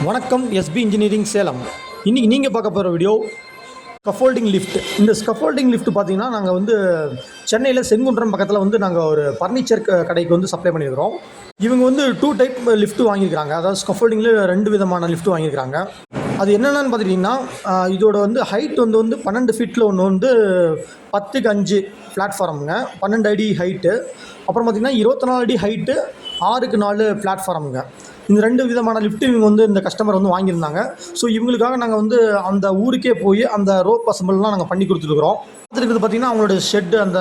வணக்கம் SP engineering Salem. இன்றைக்கி நீங்கள் பார்க்க போகிற வீடியோ ஸ்கஃபோல்டிங் லிஃப்ட். இந்த ஸ்கஃபோல்டிங் லிஃப்ட் பார்த்திங்கன்னா நாங்கள் வந்து சென்னையில் செங்குன்றம் பக்கத்தில் வந்து நாங்கள் ஒரு ஃபர்னிச்சர் கடைக்கு வந்து சப்ளை பண்ணியிருக்கிறோம். இவங்க வந்து 2 டைப் லிஃப்ட் வாங்கியிருக்கிறாங்க. அதாவது ஸ்கஃபோல்டிங்கில் 2 விதமான லிஃப்ட் வாங்கியிருக்கிறாங்க. அது என்னென்னு பார்த்துட்டிங்கன்னா, இதோட வந்து ஹைட் வந்து 12 ஃபீட்டில் ஒன்று வந்து 10க்கு 5 பிளாட்ஃபார்முங்க, 12 அடி ஹைட்டு. அப்புறம் பார்த்திங்கன்னா 24 அடி ஹைட்டு, 6க்கு 4 பிளாட்ஃபார்முங்க. இந்த 2 விதமான லிஃப்ட் இவங்க வந்து இந்த கஸ்டமர் வந்து வாங்கியிருந்தாங்க. ஸோ இவங்களுக்காக நாங்கள் வந்து அந்த ஊருக்கே போய் அந்த ரோப் அசம்பிள்லாம் நாங்கள் பண்ணி கொடுத்துருக்குறோம். பார்த்துருக்குறது பார்த்திங்கன்னா அவங்களோட ஷெட்டு, அந்த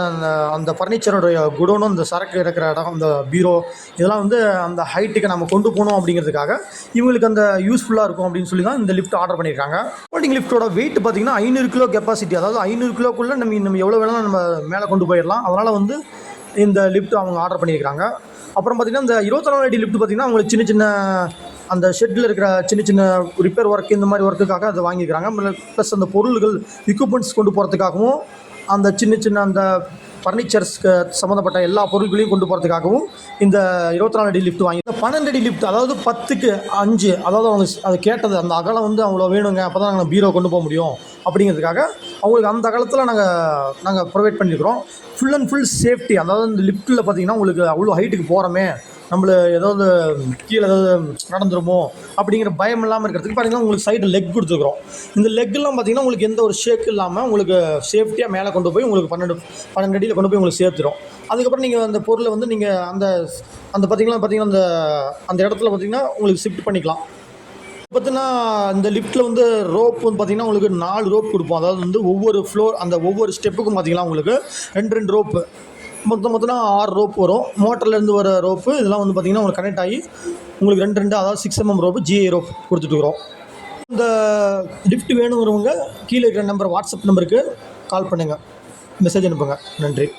அந்த ஃபர்னிச்சரோடைய குடோனும், அந்த சரக்கு இருக்கிற இடம், அந்த பீரோ, இதெல்லாம் வந்து அந்த ஹைட்டுக்கு நம்ம கொண்டு போகணும் அப்படிங்கிறதுக்காக இவங்களுக்கு அந்த யூஸ்ஃபுல்லாக இருக்கும் அப்படின்னு சொல்லி தான் இந்த லிஃப்ட் ஆர்டர் பண்ணியிருக்காங்க. ஃபோல்டிங் லிஃப்ட்டோட வெயிட் பார்த்திங்கன்னா 500 கிலோ கெப்பாசிட்டி. அதாவது 500 கிலோக்குள்ளே நம்ம எவ்வளோ வேணாலும் நம்ம மேலே கொண்டு போயிடலாம். அதனால் வந்து இந்த லிஃப்ட் அவங்க ஆர்டர் பண்ணியிருக்காங்க. அப்புறம் பார்த்திங்கன்னா இந்த 24 அடி லிஃப்ட் பார்த்திங்கன்னா அவங்களுக்கு சின்ன சின்ன அந்த ஷெட்டில் இருக்கிற சின்ன சின்ன ரிப்பேர் ஒர்க், இந்த மாதிரி ஒர்க்குக்காக அதை வாங்கிக்கிறாங்க. ப்ளஸ் அந்த பொருள்கள் எக்யூப்மெண்ட்ஸ் கொண்டு போகிறதுக்காகவும், அந்த சின்ன சின்ன அந்த ஃபர்னிச்சர்ஸ்க்கு சம்மந்தப்பட்ட எல்லா பொருட்களையும் கொண்டு போகிறதுக்காகவும் இந்த 24 அடி லிஃப்ட் வாங்கி. இந்த 12 அடி லிஃப்ட், அதாவது 10க்கு 5, அதாவது அவங்க அது கேட்டது அந்த அகலம் வந்து அவ்வளோ வேணுங்க, அப்போ தான் நாங்கள் பீரோ கொண்டு போக முடியும் அப்படிங்கிறதுக்காக அவங்களுக்கு அந்த அகலத்தில் நாங்கள் ப்ரொவைட் பண்ணியிருக்கிறோம். Full and full safety. அதாவது இந்த லிஃப்ட்டில் பார்த்திங்கன்னா உங்களுக்கு அவ்வளோ ஹைட்டுக்கு போகிறோமே, நம்மளை ஏதாவது கீழே ஏதாவது நடந்துருமோ அப்படிங்கிற பயம் இல்லாமல் இருக்கிறதுக்கு பார்த்திங்கன்னா உங்களுக்கு சைடு லெக் கொடுத்துருக்குறோம். இந்த லெக்கெல்லாம் பார்த்திங்கன்னா உங்களுக்கு எந்த ஒரு ஷேக் இல்லாமல் உங்களுக்கு சேஃப்டியாக மேலே கொண்டு போய் உங்களுக்கு 12 அடியில் கொண்டு போய் உங்களுக்கு சேர்த்துடும். அதுக்கப்புறம் நீங்கள் அந்த பொருளை வந்து நீங்கள் அந்த பார்த்திங்கன்னா அந்த இடத்துல பார்த்திங்கன்னா உங்களுக்கு ஷிஃப்ட் பண்ணிக்கலாம். பார்த்தீங்கன்னா இந்த லிஃப்ட்டில் வந்து ரோப் வந்து பார்த்திங்கன்னா உங்களுக்கு 4 ரோப் கொடுப்போம். அதாவது வந்து ஒவ்வொரு ஃப்ளோர், அந்த ஒவ்வொரு ஸ்டெப்புக்கும் பார்த்திங்கன்னா உங்களுக்கு 2 ரோப்பு, மொத்தம்னா 6 ரோப் வரும். மோட்டர்லேருந்து வர ரோப்பு இதெல்லாம் வந்து பார்த்திங்கன்னா உங்களுக்கு கனெக்ட் ஆகி உங்களுக்கு 2 அதாவது 6 mm ரோப்பு, GI ரோப் கொடுத்துட்டுருக்குறோம். இந்த லிஃப்ட் வேணுங்கிறவங்க கீழே இருக்கிற நம்பர், வாட்ஸ்அப் நம்பருக்கு கால் பண்ணுங்கள், மெசேஜ் அனுப்புங்க. நன்றி.